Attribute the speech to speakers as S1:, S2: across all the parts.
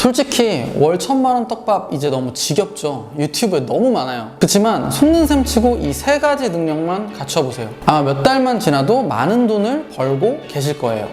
S1: 솔직히 월 1000만원 떡밥 이제 너무 지겹죠. 유튜브에 너무 많아요. 그렇지만 속는 셈 치고 이 세 가지 능력만 갖춰보세요. 아마 몇 달만 지나도 많은 돈을 벌고 계실 거예요.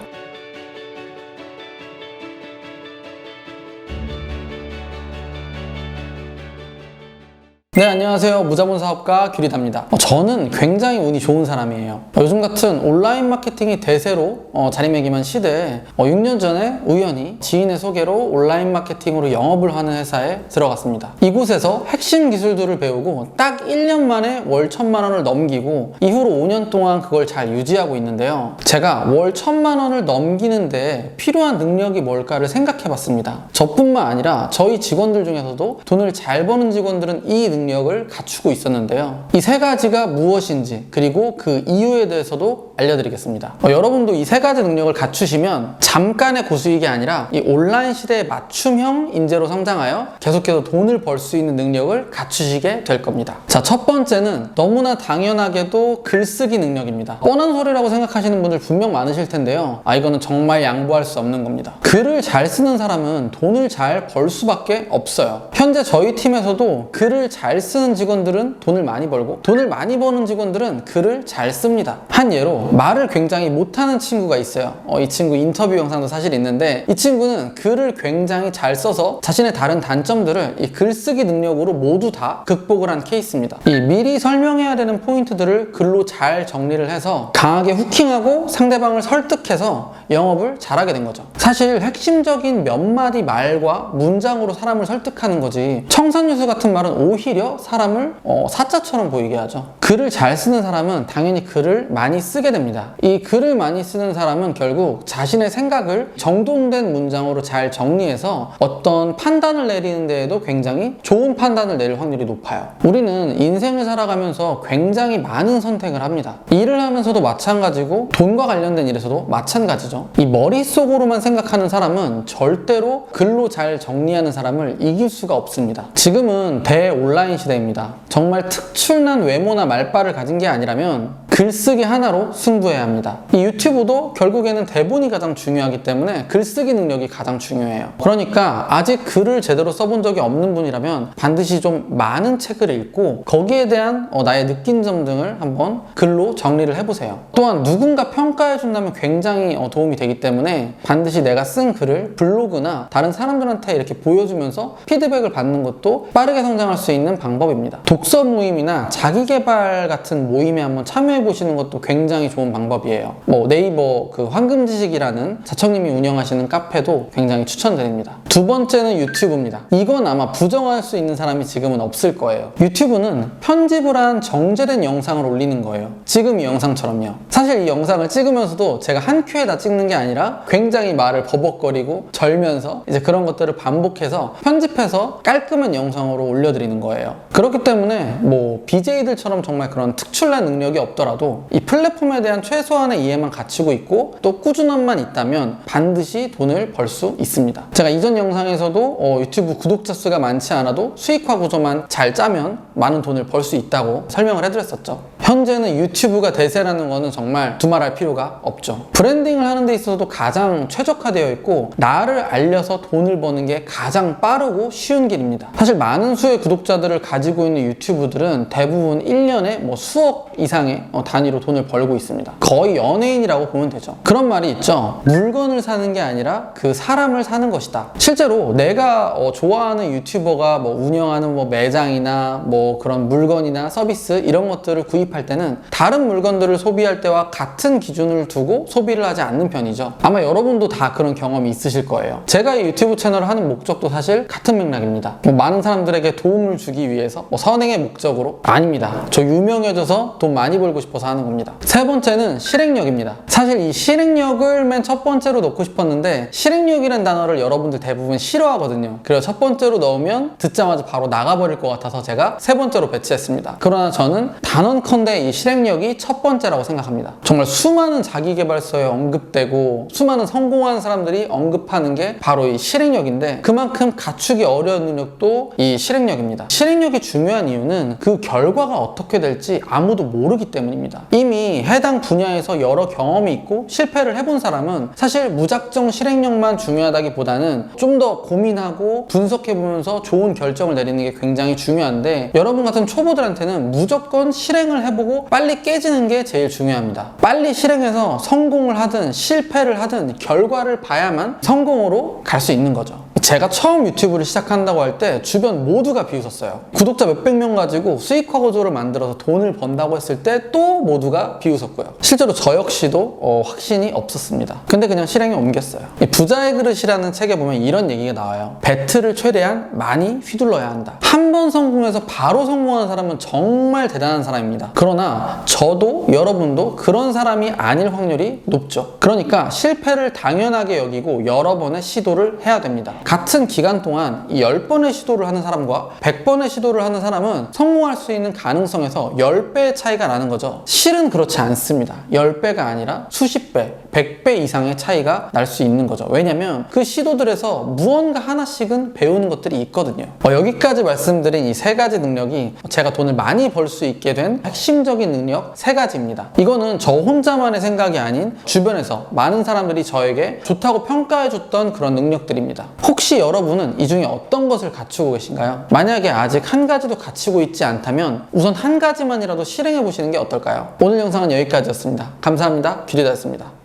S1: 네, 안녕하세요. 무자본 사업가 규리다입니다. 저는 굉장히 운이 좋은 사람이에요. 요즘 같은 온라인 마케팅이 대세로 자리매김한 시대에 6년 전에 우연히 지인의 소개로 온라인 마케팅으로 영업을 하는 회사에 들어갔습니다. 이곳에서 핵심 기술들을 배우고 딱 1년 만에 월 1000만 원을 넘기고 이후로 5년 동안 그걸 잘 유지하고 있는데요. 제가 월 1000만 원을 넘기는데 필요한 능력이 뭘까를 생각해 봤습니다. 저뿐만 아니라 저희 직원들 중에서도 돈을 잘 버는 직원들은 이 능력을 갖추고 있었는데요. 이 세 가지가 무엇인지 그리고 그 이유에 대해서도 알려드리겠습니다. 여러분도 이 세 가지 능력을 갖추시면 잠깐의 고수익이 아니라 이 온라인 시대의 맞춤형 인재로 성장하여 계속해서 돈을 벌 수 있는 능력을 갖추시게 될 겁니다. 자, 첫 번째는 너무나 당연하게도 글쓰기 능력입니다. 뻔한 소리라고 생각하시는 분들 분명 많으실 텐데요. 이거는 정말 양보할 수 없는 겁니다. 글을 잘 쓰는 사람은 돈을 잘 벌 수밖에 없어요. 현재 저희 팀에서도 글을 잘 쓰는 직원들은 돈을 많이 벌고 돈을 많이 버는 직원들은 글을 잘 씁니다. 한 예로 말을 굉장히 못하는 친구가 있어요. 이 친구 인터뷰 영상도 사실 있는데 이 친구는 글을 굉장히 잘 써서 자신의 다른 단점들을 이 글쓰기 능력으로 모두 다 극복을 한 케이스입니다. 이 미리 설명해야 되는 포인트들을 글로 잘 정리를 해서 강하게 후킹하고 상대방을 설득해서 영업을 잘하게 된 거죠. 사실 핵심적인 몇 마디 말과 문장으로 사람을 설득하는 거지 청산유수 같은 말은 오히려 사람을 사자처럼 보이게 하죠. 글을 잘 쓰는 사람은 당연히 글을 많이 쓰게 됩니다. 이 글을 많이 쓰는 사람은 결국 자신의 생각을 정돈된 문장으로 잘 정리해서 어떤 판단을 내리는 데에도 굉장히 좋은 판단을 내릴 확률이 높아요. 우리는 인생을 살아가면서 굉장히 많은 선택을 합니다. 일을 하면서도 마찬가지고 돈과 관련된 일에서도 마찬가지죠. 이 머릿속으로만 생각하는 사람은 절대로 글로 잘 정리하는 사람을 이길 수가 없습니다. 지금은 대온라인 시대입니다. 정말 특출난 외모나 말빨을 가진 게 아니라면 글쓰기 하나로 승부해야 합니다. 이 유튜브도 결국에는 대본이 가장 중요하기 때문에 글쓰기 능력이 가장 중요해요. 그러니까 아직 글을 제대로 써본 적이 없는 분이라면 반드시 좀 많은 책을 읽고 거기에 대한 나의 느낀 점 등을 한번 글로 정리를 해보세요. 또한 누군가 평가해준다면 굉장히 도움이 되기 때문에 반드시 내가 쓴 글을 블로그나 다른 사람들한테 이렇게 보여주면서 피드백을 받는 것도 빠르게 성장할 수 있는 방법입니다. 독서 모임이나 자기계발 같은 모임에 한번 참여해 보시는 것도 굉장히 좋은 방법이에요. 네이버 그 황금지식이라는 자청님이 운영하시는 카페도 굉장히 추천드립니다. 두 번째는 유튜브입니다. 이건 아마 부정할 수 있는 사람이 지금은 없을 거예요. 유튜브는 편집을 한 정제된 영상을 올리는 거예요. 지금 이 영상처럼요. 사실 이 영상을 찍으면서도 제가 한 큐에다 찍는 게 아니라 굉장히 말을 버벅거리고 절면서 이제 그런 것들을 반복해서 편집해서 깔끔한 영상으로 올려드리는 거예요. 그렇기 때문에 BJ들처럼 정말 그런 특출난 능력이 없더라도 이 플랫폼에 대한 최소한의 이해만 갖추고 있고 또 꾸준함만 있다면 반드시 돈을 벌 수 있습니다. 제가 이전 영상에서도 유튜브 구독자 수가 많지 않아도 수익화 구조만 잘 짜면 많은 돈을 벌 수 있다고 설명을 해드렸었죠. 현재는 유튜브가 대세라는 거는 정말 두말할 필요가 없죠. 브랜딩을 하는 데 있어서도 가장 최적화되어 있고 나를 알려서 돈을 버는 게 가장 빠르고 쉬운 길입니다. 사실 많은 수의 구독자들을 가지고 있는 유튜브들은 대부분 1년에 수억 이상의 단위로 돈을 벌고 있습니다. 거의 연예인이라고 보면 되죠. 그런 말이 있죠. 물건을 사는 게 아니라 그 사람을 사는 것이다. 실제로 내가 좋아하는 유튜버가 운영하는 매장이나 그런 물건이나 서비스 이런 것들을 구입할 때는 다른 물건들을 소비할 때와 같은 기준을 두고 소비를 하지 않는 편이죠. 아마 여러분도 다 그런 경험이 있으실 거예요. 제가 이 유튜브 채널을 하는 목적도 사실 같은 맥락입니다. 많은 사람들에게 도움을 주기 위해서 선행의 목적으로 아닙니다. 저 유명해져서 돈 많이 벌고 싶어서 하는 겁니다. 세 번째는 실행력입니다. 사실 이 실행력을 맨 첫 번째로 넣고 싶었는데 실행력이라는 단어를 여러분들 대부분 싫어하거든요. 그래서 첫 번째로 넣으면 듣자마자 바로 나가버릴 것 같아서 제가 세 번째로 배치했습니다. 그러나 저는 단언컨대 예컨대 이 실행력이 첫 번째라고 생각합니다. 정말 수많은 자기계발서에 언급되고 수많은 성공한 사람들이 언급하는 게 바로 이 실행력인데, 그만큼 갖추기 어려운 능력도 이 실행력입니다. 실행력이 중요한 이유는 그 결과가 어떻게 될지 아무도 모르기 때문입니다. 이미 해당 분야에서 여러 경험이 있고 실패를 해본 사람은 사실 무작정 실행력만 중요하다기보다는 좀 더 고민하고 분석해보면서 좋은 결정을 내리는 게 굉장히 중요한데, 여러분 같은 초보들한테는 무조건 실행을 해보고 빨리 깨지는 게 제일 중요합니다. 빨리 실행해서 성공을 하든 실패를 하든 결과를 봐야만 성공으로 갈 수 있는 거죠. 제가 처음 유튜브를 시작한다고 할 때 주변 모두가 비웃었어요. 구독자 몇백 명 가지고 수익화 구조를 만들어서 돈을 번다고 했을 때 또 모두가 비웃었고요. 실제로 저 역시도 확신이 없었습니다. 근데 그냥 실행에 옮겼어요. 이 부자의 그릇이라는 책에 보면 이런 얘기가 나와요. 배틀을 최대한 많이 휘둘러야 한다. 한 번 성공해서 바로 성공하는 사람은 정말 대단한 사람입니다. 그러나 저도 여러분도 그런 사람이 아닐 확률이 높죠. 그러니까 실패를 당연하게 여기고 여러 번의 시도를 해야 됩니다. 같은 기간 동안 이 10번의 시도를 하는 사람과 100번의 시도를 하는 사람은 성공할 수 있는 가능성에서 10배의 차이가 나는 거죠. 실은 그렇지 않습니다. 10배가 아니라 수십 배, 100배 이상의 차이가 날 수 있는 거죠. 왜냐면 그 시도들에서 무언가 하나씩은 배우는 것들이 있거든요. 여기까지 말씀드린 이 세 가지 능력이 제가 돈을 많이 벌 수 있게 된 핵심적인 능력 세 가지입니다. 이거는 저 혼자만의 생각이 아닌 주변에서 많은 사람들이 저에게 좋다고 평가해줬던 그런 능력들입니다. 혹시 여러분은 이 중에 어떤 것을 갖추고 계신가요? 만약에 아직 한 가지도 갖추고 있지 않다면 우선 한 가지만이라도 실행해 보시는 게 어떨까요? 오늘 영상은 여기까지였습니다. 감사합니다. 귤이다였습니다.